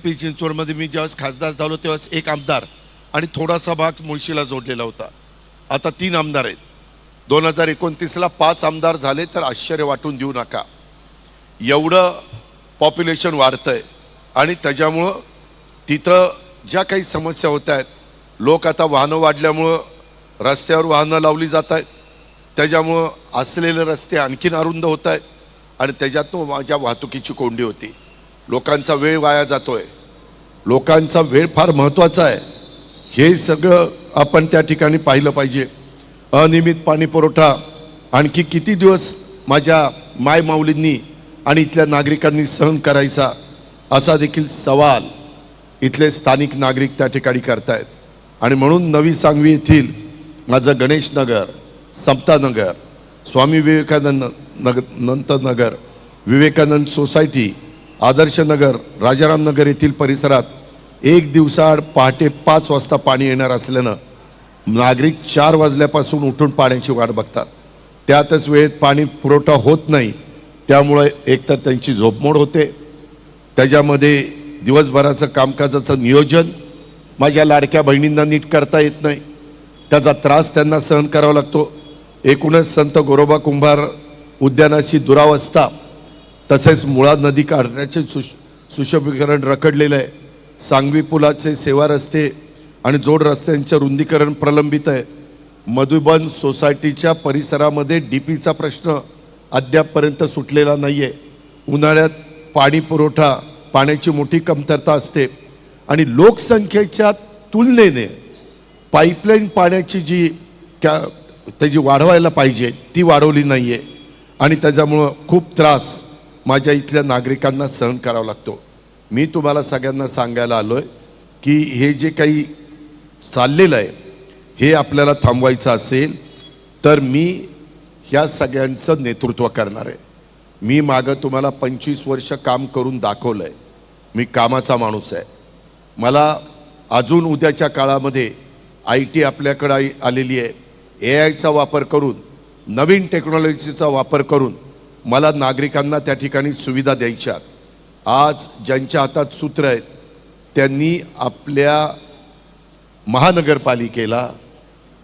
पिंपरी चिंचवडमध्ये मी ज्यावेळेस खासदार झालो तेव्हाच एक आमदार आणि थोडासा भाग मुळशीला जोडलेला होता. आता 3 आमदार आहेत. 2029ला 5 आमदार झाले तर आश्चर्य वाटून देऊ नका. एवढं पॉप्युलेशन वाढतंय आणि त्याच्यामुळं तिथं ज्या काही समस्या होत आहेत, लोक आता वाहनं वाढल्यामुळं रस्त्यावर वाहनं लावली जात आहेत, त्याच्यामुळं असलेले रस्ते आणखीन अरुंद होत आहेत आणि त्याच्यातून माझ्या वाहतुकीची कोंडी होती. लोकांचा वेळ वाया जातोय. लोकांचा वेळ फार महत्त्वाचा आहे. हे सगळं आपण त्या ठिकाणी पाहिलं पाहिजे. अनियमित पाणी पुरवठा आणखी किती दिवस माझ्या माय माऊलींनी आणि इथल्या नागरिकांनी सहन करायचा, असा देखील सवाल इथले स्थानिक नागरिक त्या ठिकाणी करतायत. आणि म्हणून नवी सांगवी येथील माझं गणेश नगर, समता नगर, स्वामी विवेकानंद नगर, विवेकानंद सोसायटी, आदर्श नगर, राजाराम नगर येथील परिसरात एक दिवसाआड पहाटे 5 वाजता पाणी येणार असल्यानं नागरिक 4 वाजल्यापासून उठून पाण्याची वाट बघतात. त्यातच वेळेत पाणी पुरवठा होत नाही, त्यामुळे एकतर त्यांची झोपमोड होते, त्याच्यामध्ये दिवसभराचं कामकाजाचं नियोजन माझ्या लाडक्या बहिणींना नीट करता येत नाही, त्याचा त्रास त्यांना सहन करावा लागतो. एकूणच संत गोरोबा कुंभार उद्यानाची दुरावस्था, तसेच मुळा नदी काढण्याचे सुशोभीकरण रखडलेलं आहे. सांगवी पुलाचे सेवा रस्ते आणि जोड रस्त्यांचं रुंदीकरण प्रलंबित आहे. मधुबन सोसायटीच्या परिसरामध्ये डीपीचा प्रश्न अद्यापपर्यंत सुटलेला नाही आहे. उन्हाळ्यात पाणी पुरवठा, पाण्याची मोठी कमतरता असते आणि लोकसंख्येच्या तुलनेने पाईपलाईन पाण्याची जी त्याची वाढवायला पाहिजे ती वाढवली नाही आहे आणि त्याच्यामुळं खूप त्रास माझ्या इथल्या नागरिकांना सहन करावा लागतो. मी तुम्हाला सगळ्यांना सांगायला आलो आहे की हे जे काही चाललेलं आहे हे आपल्याला थांबवायचं असेल तर मी ह्या सगळ्यांचं नेतृत्व करणार आहे. मी मागं तुम्हाला 25 वर्ष काम करून दाखवलं आहे. मी कामाचा माणूस आहे. मला अजून उद्याच्या काळामध्ये IT आपल्याकडे आलेली आहे. AIचा वापर करून, नवीन टेक्नॉलॉजीचा वापर करून मला नागरिकांना त्या ठिकाणी सुविधा द्यायच्या. आज ज्यांच्या हातात सूत्र आहेत त्यांनी आपल्या महानगरपालिकेला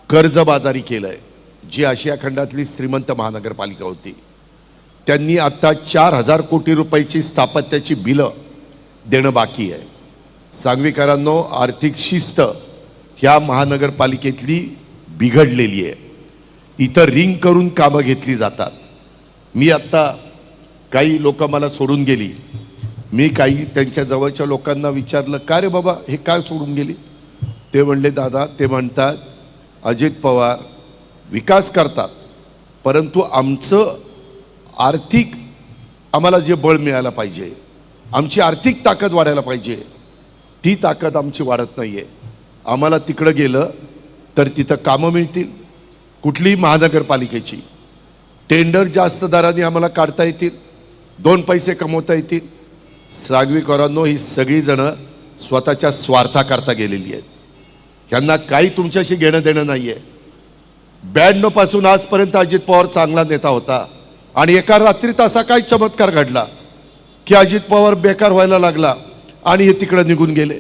कर्जबाजारी केलं आहे. जी आशिया खंडातली श्रीमंत महानगरपालिका होती त्यांनी आता 4,000 कोटी रुपयाची स्थापत्याची बिलं देणं बाकी आहे. सांगवीकरांनो, आर्थिक शिस्त ह्या महानगरपालिकेतली बिघडलेली आहे. इथं रिंग करून कामं घेतली जातात. मी आत्ता काही लोक मला सोडून गेली. मी काही त्यांच्या जवळच्या लोकांना विचारलं, का रे बाबा हे काय सोडून गेली? ते म्हणले, दादा ते म्हणतात अजित पवार विकास करतात परंतु आमचं आर्थिक, आम्हाला जे बळ मिळायला पाहिजे, आमची आर्थिक ताकद वाढायला पाहिजे, ती ताकद आमची वाढत नाही आहे. आम्हाला तिकडं गेलं तर तिथं कामं मिळतील. कुठलीही महानगरपालिकेची टेंडर जास्त दराने आम्हाला काढता येतील, 2 पैसे कमवता येतील. सांगवीकरांनो, ही सगळी जणं स्वतःच्या स्वार्थाकरता गेलेली आहेत. ह्यांना काही तुमच्याशी घेणं देणं नाही आहे. 92 पासून आजपर्यंत अजित पवार चांगला नेता होता आणि एका रात्रीत असा काय चमत्कार घडला की अजित पवार बेकार व्हायला लागला आणि हे तिकडं निघून गेले.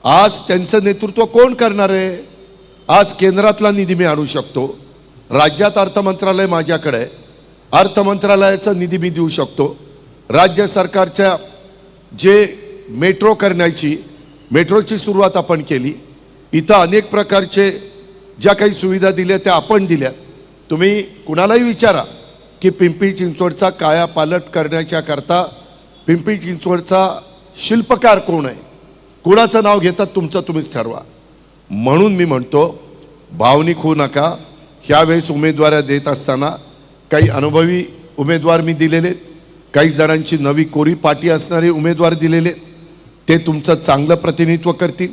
आज त्यांचं नेतृत्व कोण करणार आहे? आज केंद्रातला निधी मी आणू शकतो, राज्यात अर्थमंत्रालय माझ्याकडे आहे, अर्थमंत्रालयाचा निधी मी देऊ शकतो. राज्य सरकारच्या जे मेट्रो करण्याची, मेट्रोची सुरुवात आपण केली. इथं अनेक प्रकारचे ज्या काही सुविधा दिल्या त्या आपण दिल्या. तुम्ही कुणालाही विचारा की पिंपरी चिंचवडचा कायापालट करण्याच्या करता पिंपरी चिंचवडचा शिल्पकार कोण आहे, कुणाचं नाव घेतात तुमचं तुम्हीच ठरवा. म्हणून मी म्हणतो, भावनिक होऊ नका. ह्यावेळेस उमेदवार देत असताना काही अनुभवी उमेदवार मी दिलेले, काही जणांची नवी कोरी पाटी असणारे उमेदवार दिलेले, ते तुमचं चांगलं प्रतिनिधित्व करतील.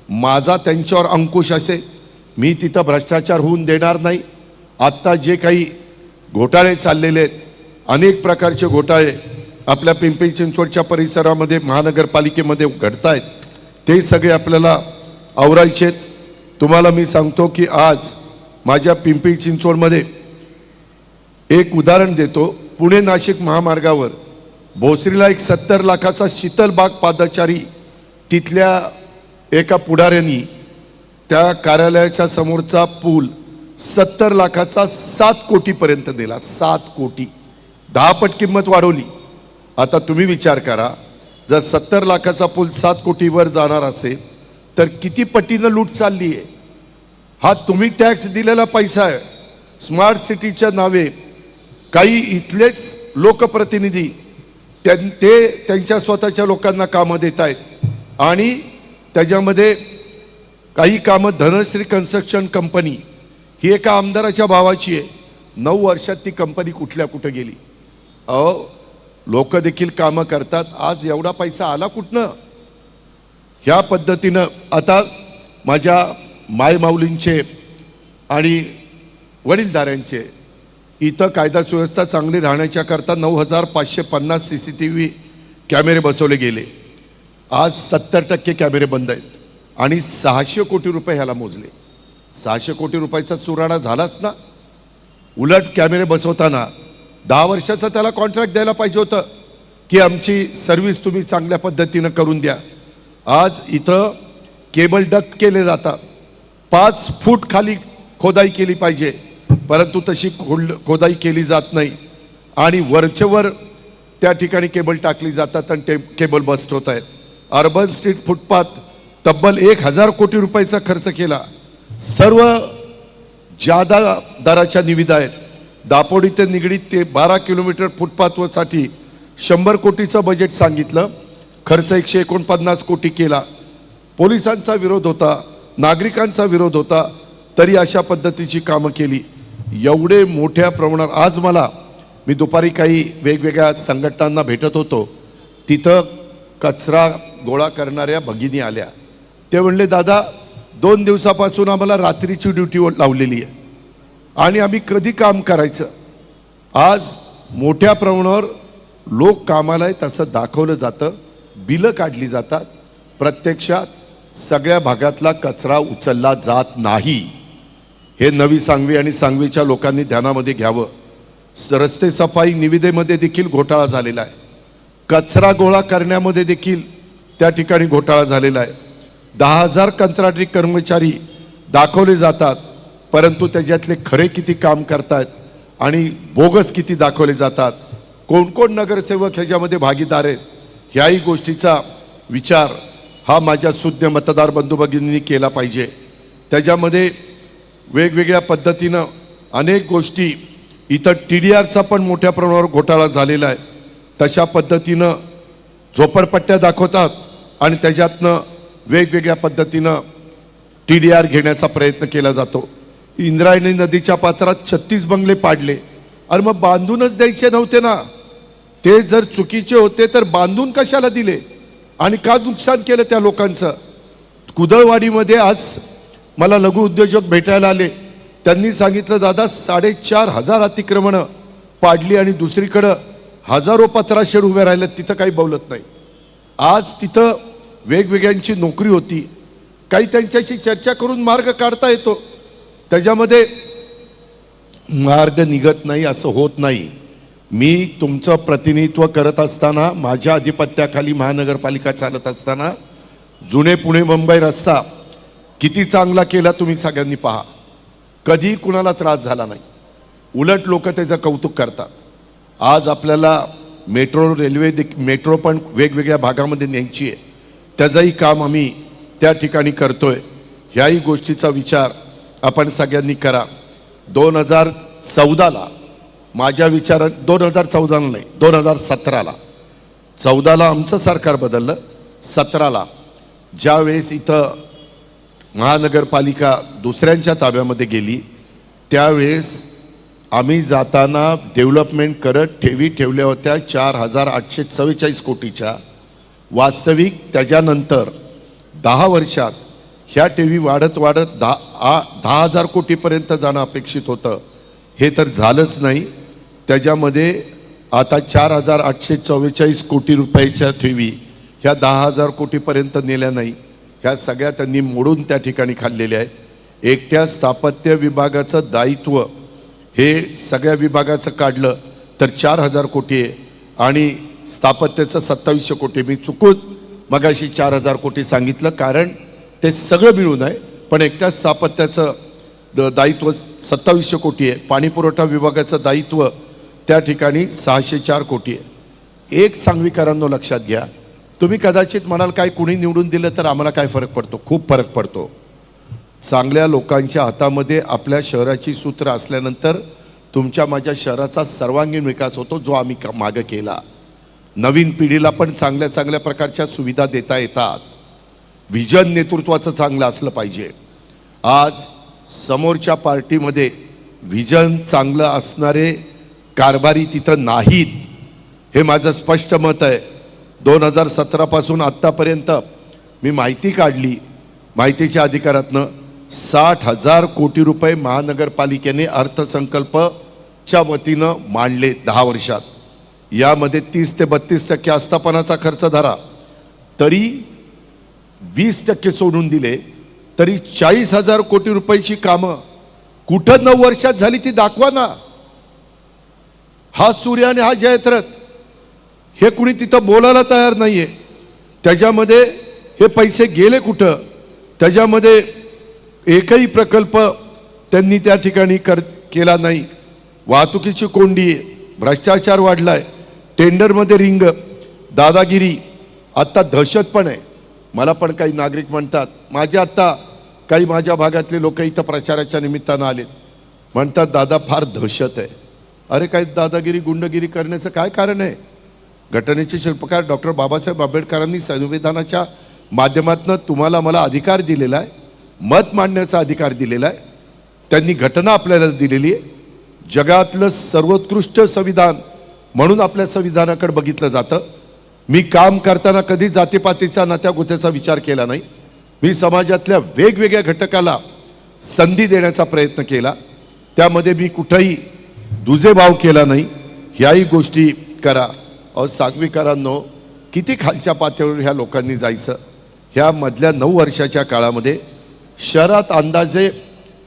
माझा त्यांच्यावर अंकुश असेल. मी तिथं भ्रष्टाचार होऊन देणार नाही. आत्ता जे काही घोटाळे चाललेले आहेत, अनेक प्रकारचे घोटाळे आपल्या पिंपरी चिंचवडच्या परिसरामध्ये महानगरपालिकेमध्ये घडत आहेत, ते सगळे आपल्याला आवरायचे आहेत. तुम्हाला मी सांगतो की आज माझ्या पिंपरी चिंचवडमध्ये एक उदाहरण देतो. पुणे नाशिक महामार्गावर भोसरीला एक 70 लाखाचा शीतलबाग पादचारी तिथल्या एका पुढाऱ्यांनी त्या कार्यालयाच्या समोरचा पूल 70 लाखाचा 7 कोटीपर्यंत दिला. 7 कोटी, 10 पट किंमत वाढवली. आता तुम्ही विचार करा, जर 70 लाखाचा पूल 7 कोटीवर जाणार असेल तर किती पटीनं लूट चालली आहे. हा तुम्ही टॅक्स दिलेला पैसा आहे. स्मार्ट सिटीच्या नावे काही इथलेच लोकप्रतिनिधी ते त्यांच्या स्वतःच्या लोकांना कामं देत आहेत आणि त्याच्यामध्ये काही कामं धनश्री कन्स्ट्रक्शन कंपनी ही एका आमदाराच्या भावाची आहे. 9 वर्षात ती कंपनी कुठल्या कुठे गेली. अहो, लोक देखील कामं करतात. आज एवढा पैसा आला कुठनं? ह्या पद्धतीनं आता माझ्या मायमाऊलींचे आणि वडीलधाऱ्यांचे इथं कायदा सुव्यवस्था चांगली राहण्याच्या करता 9,550 CCTV कॅमेरे बसवले गेले. आज 70% कॅमेरे बंद आहेत आणि 600 कोटी रुपये ह्याला मोजले. 600 कोटी रुपयाचा चुराडा झालाच ना. उलट कॅमेरे बसवताना 10 वर्षाचा त्याला कॉन्ट्रॅक्ट द्यायला पाहिजे होतं की आमची सर्व्हिस तुम्ही चांगल्या पद्धतीनं करून द्या. आज इथं केबल डक्ट केले जातात. 5 फूट खाली खोदाई केली पाहिजे, परंतु तशी खोदाई केली जात नाही आणि वरचेवर त्या ठिकाणी केबल टाकली जातात आणि ते केबल बस्ट होत आहेत. अर्बन स्ट्रीट फुटपाथ तब्बल 1,000 कोटी रुपयाचा खर्च केला. सर्व जादा दराच्या निविदा आहेत. दापोडी ते निगडीत ते 12 किलोमीटर फुटपाथसाठी 100 कोटीचं बजेट सांगितलं, खर्च 149 कोटी केला. पोलिसांचा विरोध होता, नागरिकांचा विरोध होता, तरी अशा पद्धतीची कामं केली. एवढे मोठ्या प्रमाणावर आज मी दुपारी काही वेगवेगळ्या संघटनांना भेटत होतो. तिथं कचरा गोळा करणाऱ्या भगिनी आल्या. ते म्हणले, दादा 2 दिवसापासून आम्हाला रात्रीची ड्युटी लावलेली आहे आणि आम्ही कधी काम करायचं. आज मोठ्या प्रमाणावर लोक कामाला आहेत असं दाखवलं जातं, बिलं काढली जातात. प्रत्यक्षात सगळ्या भागातला कचरा उचलला जात नाही. हे नवी सांगवी आणि सांगवीच्या लोकांनी ध्यानामध्ये घ्यावं. रस्ते सफाई निविदेमध्ये देखील घोटाळा झालेला आहे. कचरा गोळा करण्यामध्ये देखील त्या ठिकाणी घोटाळा झालेला आहे. 10,000 कंत्राटी कर्मचारी दाखवले जातात, परंतु त्याच्यातले खरे किती काम करतात आणि बोगस किती दाखवले जातात. कोण कोण नगरसेवक ह्याच्यामध्ये भागीदार आहेत, ह्याही गोष्टीचा विचार हा माझ्या सुज्ञ मतदार बंधू भगिनींनी केला पाहिजे. त्याच्यामध्ये वेगवेगळ्या पद्धतीनं अनेक गोष्टी, इथं TDRचा पण मोठ्या प्रमाणावर घोटाळा झालेला आहे. तशा पद्धतीनं झोपडपट्ट्या दाखवतात आणि त्याच्यातनं वेगवेगळ्या पद्धतीनं TDR घेण्याचा प्रयत्न केला जातो. इंद्रायणी नदीच्या पात्रात 36 बंगले पाडले. अरे मग बांधूनच द्यायचे नव्हते ना. ते जर चुकीचे होते तर बांधून कशाला दिले आणि का नुकसान केलं त्या लोकांचं. कुदळवाडीमध्ये आज मला लघु उद्योजक भेटायला आले. त्यांनी सांगितलं, दादा 4,500 अतिक्रमणं पाडली आणि दुसरीकडं हजारो पत्रा शेड उभे राहिले, तिथं काही बोलत नाही. आज तिथं वेगवेगळ्यांची नोकरी होती, काही त्यांच्याशी चर्चा करून मार्ग काढता येतो. त्याच्यामध्ये मार्ग निघत नाही असं होत नाही. मी तुमचं प्रतिनिधित्व करत असताना, माझ्या अधिपत्याखाली महानगरपालिका चालत असताना जुने पुणे मुंबई रस्ता किती चांगला केला तुम्ही सगळ्यांनी पहा. कधी कुणाला त्रास झाला नाही, उलट लोक त्याचं कौतुक करतात. आज आपल्याला मेट्रो पण वेगवेगळ्या भागामध्ये न्यायची आहे, त्याचंही काम आम्ही त्या ठिकाणी करतोय. ह्याही गोष्टीचा विचार आपण सगळ्यांनी करा. 2014ला माझ्या विचारात, 2014ला नाही 2017ला, 14ला आमचं सरकार बदललं, 17ला ज्यावेळेस इथं महानगरपालिका दुसऱ्यांच्या ताब्यामध्ये गेली, त्यावेळेस आम्ही जाताना डेव्हलपमेंट करत ठेवल्या होत्या 4,844 कोटीच्या. वास्तविक त्याच्यानंतर 10 वर्षात ह्या ठेवी वाढत 10,000 कोटीपर्यंत जाणं अपेक्षित होतं. हे तर झालंच नाही. त्याच्यामध्ये आता 4,844 कोटी रुपयाच्या ठेवी ह्या 10,000 कोटीपर्यंत नेल्या नाही. ह्या सगळ्या त्यांनी मोडून त्या ठिकाणी खाल्लेल्या आहेत. एकट्या स्थापत्य विभागाचं दायित्व हे सगळ्या विभागाचं काढलं तर 4,000 कोटी आहे आणि स्थापत्याचं 2700 कोटी. मी चुकून मगाशी 4,000 कोटी सांगितलं, कारण ते सगळं मिळून आहे. पण एकट्या स्थापत्याचं दायित्व 2700 कोटी आहे. पाणी पुरवठा विभागाचं दायित्व त्या ठिकाणी 604 कोटी आहे. एक सांगवीकरांनो लक्षात घ्या, तुम्ही कदाचित म्हणाल काय कुणी निवडून दिलं तर आम्हाला काय फरक पडतो? खूप फरक पडतो. चांगल्या लोकांच्या हातामध्ये आपल्या शहराची सूत्र असल्यानंतर तुमच्या माझ्या शहराचा सर्वांगीण विकास होतो, जो आम्ही मागं केला. नवीन पिढीला पण चांगल्या चांगल्या प्रकारच्या सुविधा देता येतात. विजन नेतृत्वाचं चांगलं असलं पाहिजे. आज समोरच्या पार्टीमध्ये विजन चांगलं असणारे कारभारी तिथं नाहीत, हे माझं स्पष्ट मत आहे. 2017 पासून आत्तापर्यंत मी माहिती काढली, माहितीच्या अधिकारातनं 60,000 कोटी रुपये महानगरपालिकेने अर्थसंकल्पच्या वतीनं मांडले 10 वर्षात. यामध्ये 30 ते 32% आस्थापनाचा खर्च धरा, तरी 20% सोडून दिले, तरी 40,000 कोटी रुपयाची कामं कुठं 9 वर्षात झाली ती दाखवा ना. हा सूर्य आणि हा जयत्रथ हे कुणी तिथं बोलायला तयार नाहीये. त्याच्यामध्ये हे पैसे गेले कुठं? त्याच्यामध्ये एकही प्रकल्प त्यांनी त्या ठिकाणी केला नाही. वाहतुकीची कोंडी आहे, भ्रष्टाचार वाढलाय, टेंडरमध्ये रिंग, दादागिरी, आता दहशत पण आहे. मला पण काही नागरिक म्हणतात, आता काही माझ्या भागातले लोक इथं प्रचाराच्या निमित्तानं आलेत, म्हणतात दादा फार दहशत आहे. अरे काय दादागिरी गुंडगिरी करण्याचं काय कारण आहे? घटनेचे शिल्पकार डॉक्टर बाबासाहेब आंबेडकरांनी संविधानाच्या माध्यमातून तुम्हाला मला अधिकार दिलेला आहे, मत मांडण्याचा अधिकार दिलेला आहे. त्यांनी घटना आपल्याला दिलेली आहे. जगातलं सर्वोत्कृष्ट संविधान म्हणून आपल्या संविधानाकडे बघितलं जातं. मी काम करताना कधी जातीपातीचा नात्या गोत्याचा विचार केला नाही. मी समाजातल्या वेगवेगळ्या घटकाला संधी देण्याचा प्रयत्न केला. त्यामध्ये मी कुठेही दुजेभाव केला नाही. ह्याही गोष्टी करा. अहो सांगवीकरांनो, किती खालच्या पातळीवर ह्या लोकांनी जायचं? ह्या मधल्या 9 वर्षाच्या काळामध्ये शहरात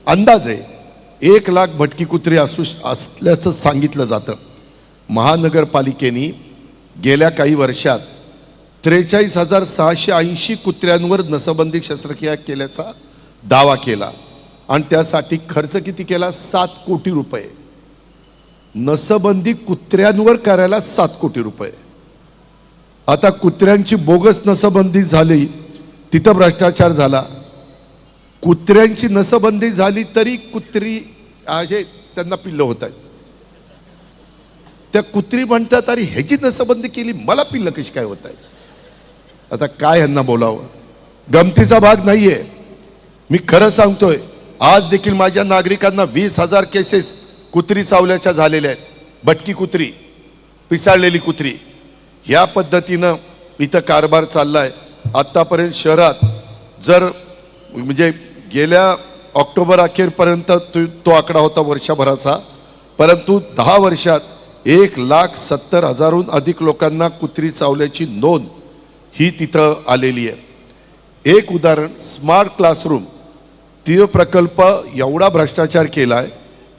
अंदाजे 1 लाख भटकी कुत्रे असल्याचं सांगितलं जातं. महानगरपालिकेने गेल्या काही वर्षात 43,680 कुत्र्यांवर नसबंदी शस्त्रक्रिया केल्याचा दावा केला आणि त्यासाठी खर्च किती केला? 7 कोटी रुपये. नसबंदी कुत्र्यांवर करायला 7 कोटी रुपये. आता कुत्र्यांची बोगस नसबंदी झाली, तिथं भ्रष्टाचार झाला. कुत्र्यांची नसबंदी झाली तरी कुत्री आहे त्यांना पिल्लं होत आहेत. त्या कुत्री म्हणतात अरे ह्याची नसबंदी केली, मला पिल्लं कशी काय होत आहे? आता काय यांना बोलावं? गमतीचा भाग नाहीये. मी खरं सांगतोय, आज देखील माझ्या नागरिकांना 20,000 केसेस कुत्री चावल्याच्या झालेल्या आहेत. भटकी कुत्री, पिसाळलेली कुत्री, ह्या पद्धतीनं इथं कारभार चाललाय. आतापर्यंत शहरात जर म्हणजे गेल्या ऑक्टोबर अखेरपर्यंत तो आकडा होता वर्षभराचा, परंतु 10 वर्षात 1,70,000हून अधिक लोकांना कुत्री चावल्याची नोंद ही तिथं आलेली आहे. एक उदाहरण, स्मार्ट क्लासरूम ते प्रकल्प एवढा भ्रष्टाचार केलाय.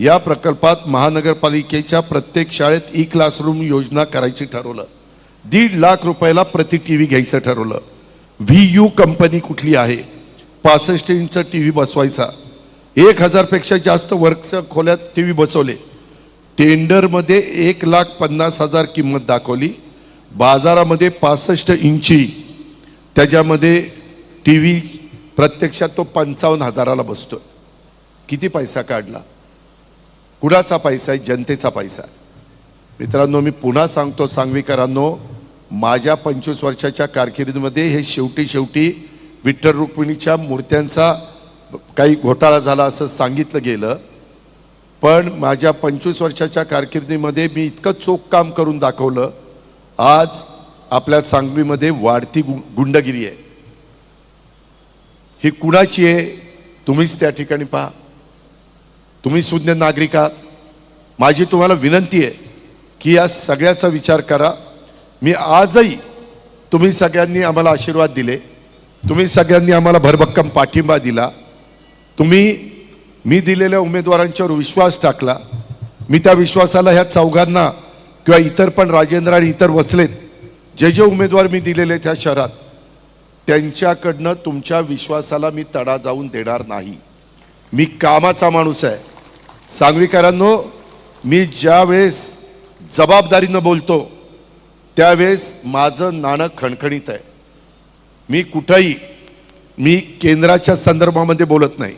या प्रकल्पात महानगरपालिकेच्या प्रत्येक शाळेत ई क्लासरूम योजना करायची ठरवलं. 1.5 लाख रुपयाला प्रति टीव्ही घ्यायचं ठरवलं. VU कंपनी कुठली आहे, 65 इंच टीव्ही बसवायचा. 1,000 पेक्षा जास्त वर्ग खोल्यात टीव्ही बसवले. टेंडरमध्ये 1,50,000 किंमत दाखवली. बाजारामध्ये 65 इंची त्याच्यामध्ये टीव्ही प्रत्यक्षात तो 55,000ला बसतो. किती पैसा काढला? कुणाचा पैसा आहे? जनतेचा पैसा. मित्रांनो, मी पुन्हा सांगतो सांगवीकरांनो, माझ्या 25 वर्षाच्या कारकिर्दीमध्ये हे शेवटी विठ्ठल रुक्मिणीच्या मूर्त्यांचा काही घोटाळा झाला असं सांगितलं गेलं. पण माझ्या 25 वर्षाच्या कारकिर्दीमध्ये मी इतकं चोख काम करून दाखवलं. आज आपल्या सांगवीमध्ये वाढती गुंडगिरी आहे. ही कुणाची आहे? तुम्हीच त्या ठिकाणी पहा. तुम्ही सुज्ञ नागरिक आहात. माझी तुम्हाला विनंती आहे की या सगळ्याचा विचार करा. मी आजही, तुम्ही सगळ्यांनी आम्हाला आशीर्वाद दिले, तुम्ही सगळ्यांनी आम्हाला भरभक्कम पाठिंबा दिला, तुम्ही मी दिलेल्या उमेदवारांच्यावर विश्वास टाकला. मी त्या विश्वासाला ह्या चौघांना किंवा इतर पण राजेंद्र आणि इतर वसलेत जे उमेदवार मी दिलेले त्या शहरात त्यांच्याकडनं तुमच्या विश्वासाला मी तडा जाऊन देणार नाही. मी कामाचा माणूस आहे. सांगवीकरांनो, मी ज्यावेळेस जबाबदारीनं बोलतो त्यावेळेस माझं नाणं खणखणीत आहे. मी कुठंही केंद्राच्या संदर्भामध्ये बोलत नाही,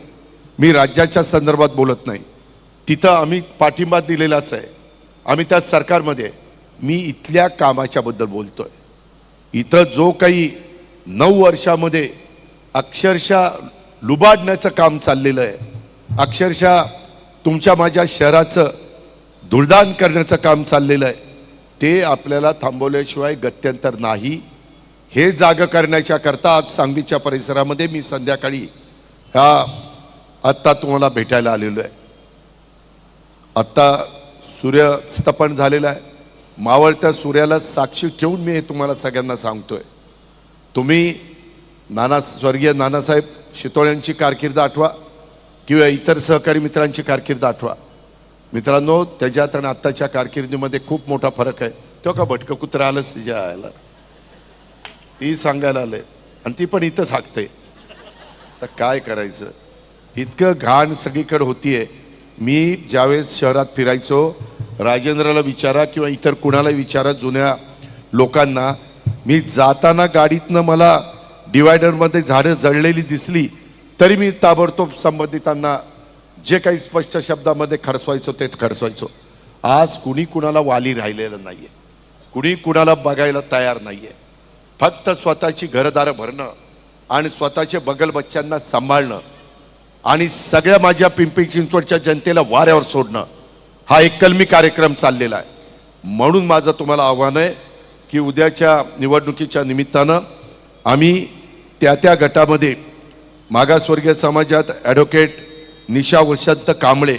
मी राज्याच्या संदर्भात बोलत नाही. तिथं आम्ही पाठिंबा दिलेलाच आहे, आम्ही त्या सरकारमध्ये आहे. मी इथल्या कामाच्या बद्दल बोलतोय. इथं जो काही 9 वर्षामध्ये अक्षरशः लुबाडण्याचं काम चाललेलं आहे, अक्षरशः तुमच्या माझ्या शहराचं धुळदाण करण्याचं काम चाललेलं आहे, ते आपल्याला थांबवल्याशिवाय गत्यंतर नाही. हे जाग करण्याच्या करता आज सांगलीच्या परिसरामध्ये मी संध्याकाळी आत्ता तुम्हाला भेटायला आलेलो आहे. आत्ता सूर्यस्तपन झालेलं आहे. मावळत्या सूर्याला साक्षी ठेवून मी हे तुम्हाला सगळ्यांना सांगतोय. तुम्ही स्वर्गीय नानासाहेब शितोळ्यांची कारकीर्द आठवा किंवा इतर सहकारी मित्रांची कारकीर्द आठवा. मित्रांनो, त्याच्यात आणि आत्ताच्या कारकिर्दीमध्ये खूप मोठा फरक आहे. तो का भटकं कुत्रा आलंच तिच्या आयला, ती सांगायला आलंय आणि ती पण इथंच हाकते. तर काय करायचं, इतकं घाण सगळीकडे होतीये. मी ज्यावेळेस शहरात फिरायचो, राजेंद्रला विचारा किंवा इतर कुणाला विचारा, जुन्या लोकांना, मी जाताना गाडीतनं मला डिवायडरमध्ये झाडं जळलेली दिसली तरी मी ताबडतोब संबंधितांना जे काही स्पष्ट शब्दामध्ये खडसवायचो तेच खडसवायचो. आज कुणी कुणाला वाली राहिलेलं नाहीये, कुणी कुणाला बघायला तयार नाहीये. फक्त स्वतःची घरदारं भरणं आणि स्वतःचे बगल बच्च्यांना सांभाळणं आणि सगळ्या माझ्या पिंपरी चिंचवडच्या जनतेला वाऱ्यावर सोडणं, हा एक कलमी कार्यक्रम चाललेला आहे. म्हणून माझं तुम्हाला आव्हान आहे की उद्याच्या निवडणुकीच्या निमित्तानं आम्ही त्या गटामध्ये मागासवर्गीय समाजात ॲडव्होकेट निशा वसंत कांबळे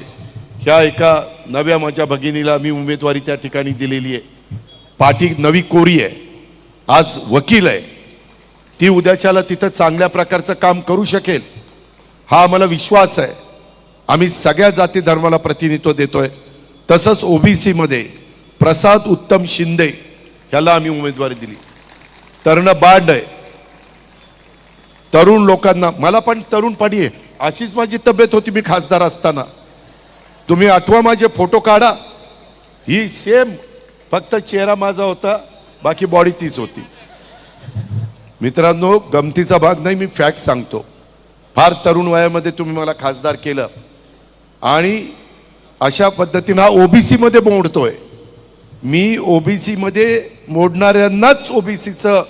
ह्या एका नव्या माझ्या भगिनीला मी उमेदवारी त्या ठिकाणी दिलेली आहे. पाठी नवी कोरी आहे, आज वकील आहे. ती उद्याच्याला तिथं चांगल्या प्रकारचं काम करू शकेल, हा आम्हाला विश्वास आहे. आम्ही सगळ्या जाती धर्माला प्रतिनिधित्व देतोय. तसंच ओबीसी मध्ये प्रसाद उत्तम शिंदे ह्याला आम्ही उमेदवारी दिली. तरुण बांड आहे, तरुण लोकांना, मला पण तरुणपणी आहे, अशीच माझी तब्येत होती मी खासदार असताना. तुम्ही आठवा माझे फोटो काढा, ही सेम, फक्त चेहरा माझा होता, बाकी बॉडी तीच होती. मित्रांनो, गमतीचा भाग नाही, मी फॅक्ट सांगतो. फार तरुण वयामध्ये तुम्ही मला खासदार केलं आणि अशा पद्धतीनं हा ओबीसी मध्ये मोडतोय. मी ओबीसी मध्ये मोडणाऱ्यांनाच ओबीसीचं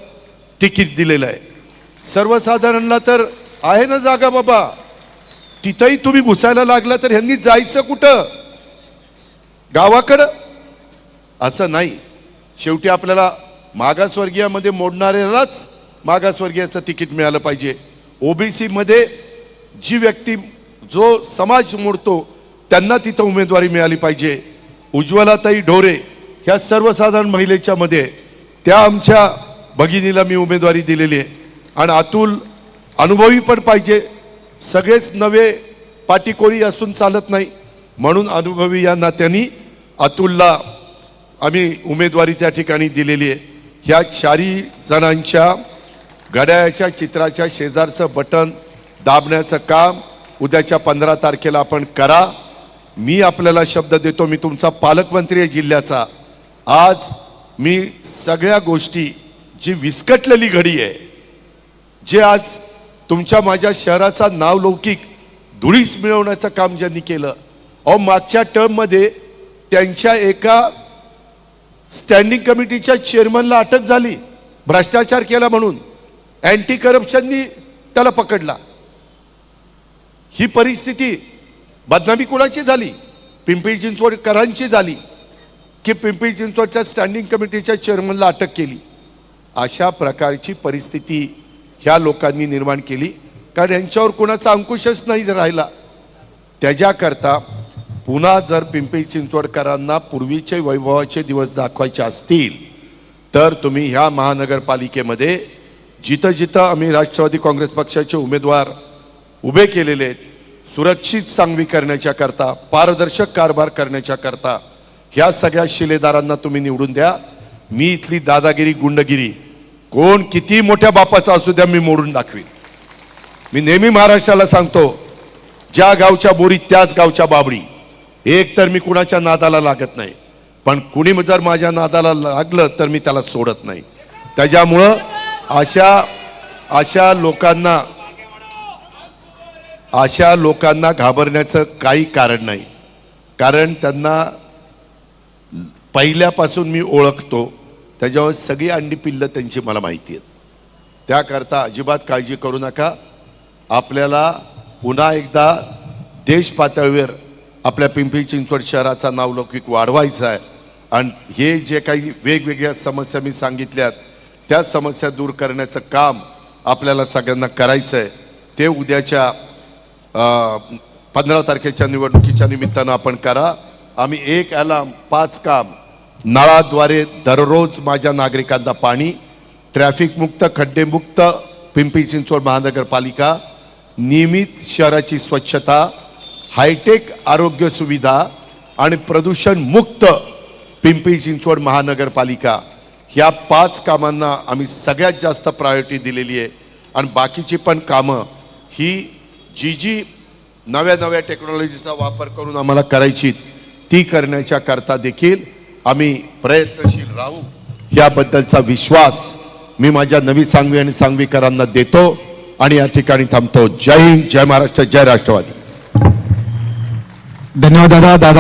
तिकीट दिलेलं आहे. सर्वसाधारणला तर आहे ना जागा बाबा, तिथंही तुम्ही घुसायला लागला तर ह्यांनी जायचं कुठं, गावाकडं? असं नाही. शेवटी आपल्याला मागासवर्गीयामध्ये मोडणाऱ्यालाच मागासवर्गीयाचं तिकीट मिळालं पाहिजे. ओबीसी मध्ये जी व्यक्ती, जो समाज मोडतो, त्यांना तिथं उमेदवारी मिळाली पाहिजे. उज्ज्वलाताई ढोरे ह्या सर्वसाधारण महिलेच्या मध्ये, त्या आमच्या भगिनीला मी उमेदवारी दिलेली आहे. आणि अतुल अनुभवी पण पाहिजे, सगळेच नवे पाटीकोरी असून चालत नाही, म्हणून अनुभवी या नात्याने अतुलला आम्ही उमेदवारी त्या ठिकाणी दिलेली आहे. ह्या 4 जणांच्या घड्याळाच्या चित्राच्या शेजारचं बटन दाबण्याचं काम उद्याच्या 15 तारखेला आपण करा. मी आपल्याला शब्द देतो, मी तुमचा पालकमंत्री आहे जिल्ह्याचा. आज मी सगळ्या गोष्टी, जी विस्कटलेली घडी आहे, जे आज तुमच्या माझ्या शहराचा नावलौकिक धुळीस मिळवण्याचं काम ज्यांनी केलं, अहो मागच्या टर्ममध्ये त्यांच्या एका स्टँडिंग कमिटीच्या चेअरमनला अटक झाली, भ्रष्टाचार केला म्हणून. अँटी करप्शननी त्याला पकडला. ही परिस्थिती, बदनामी कोणाची झाली? पिंपरी चिंचवडकरांची झाली की पिंपरी चिंचवडच्या स्टँडिंग कमिटीच्या चेअरमनला अटक केली. अशा प्रकारची परिस्थिती ह्या लोकांनी निर्माण केली, कारण यांच्यावर कोणाचा अंकुशच नाही राहिला. त्याच्याकरता पुन्हा जर पिंपरी चिंचवडकरांना पूर्वीचे वैभवाचे दिवस दाखवायचे असतील तर तुम्ही ह्या महानगरपालिकेमध्ये जिथं जिथं आम्ही राष्ट्रवादी काँग्रेस पक्षाचे उमेदवार उभे केलेले आहेत, सुरक्षित सांगवी करण्याच्या करता, पारदर्शक कारभार करण्याच्या करता ह्या सगळ्या शिलेदारांना तुम्ही निवडून द्या. मी इथली दादागिरी, गुंडगिरी कोण किती मोठ्या बापाचा असू द्या, मी मोडून दाखवीन. मी नेहमी महाराष्ट्राला सांगतो, ज्या गावच्या बोरी त्याच गावच्या बाबडी. एक तर मी कुणाच्या नादाला लागत नाही, पण कुणी जर माझ्या नादाला लागलं तर मी त्याला सोडत नाही. त्याच्यामुळं अशा लोकांना घाबरण्याचं काही कारण नाही. कारण त्यांना पहिल्यापासून मी ओळखतो, त्याच्यावर सगळी अंडी पिल्लं त्यांची मला माहिती आहेत. त्याकरता अजिबात काळजी करू नका. आपल्याला पुन्हा एकदा देश पातळीवर आपल्या पिंपरी चिंचवड शहराचा नावलौकिक वाढवायचा आहे. आणि हे जे काही वेगवेगळ्या समस्या मी सांगितल्यात, त्या समस्या दूर करण्याचं काम आपल्याला सगळ्यांना करायचं आहे. ते उद्याच्या 15 तारखेच्या निवडणुकीच्या निमित्तानं आपण करा. आम्ही 1 अलार्म 5 काम, नळाद्वारे दररोज माझ्या नागरिकांना पाणी, ट्रॅफिक मुक्त खड्डेमुक्त पिंपरी चिंचवड महानगरपालिका, नियमित शहराची स्वच्छता, हायटेक आरोग्य सुविधा आणि प्रदूषण मुक्त पिंपरी चिंचवड महानगरपालिका, ह्या 5 कामांना आम्ही सगळ्यात जास्त प्रायोरिटी दिलेली आहे. आणि बाकीची पण कामं ही जी नव्या टेक्नॉलॉजीचा वापर करून आम्हाला करायची, ती करण्याच्या करता देखील आम्ही प्रयत्नशील राहू, याबद्दलचा विश्वास मी माझ्या नवी सांगवी आणि सांगवीकरांना देतो. आणि या ठिकाणी थांबतो. जय हिंद, जय महाराष्ट्र, जय राष्ट्रवादी. धन्यवाद दादा.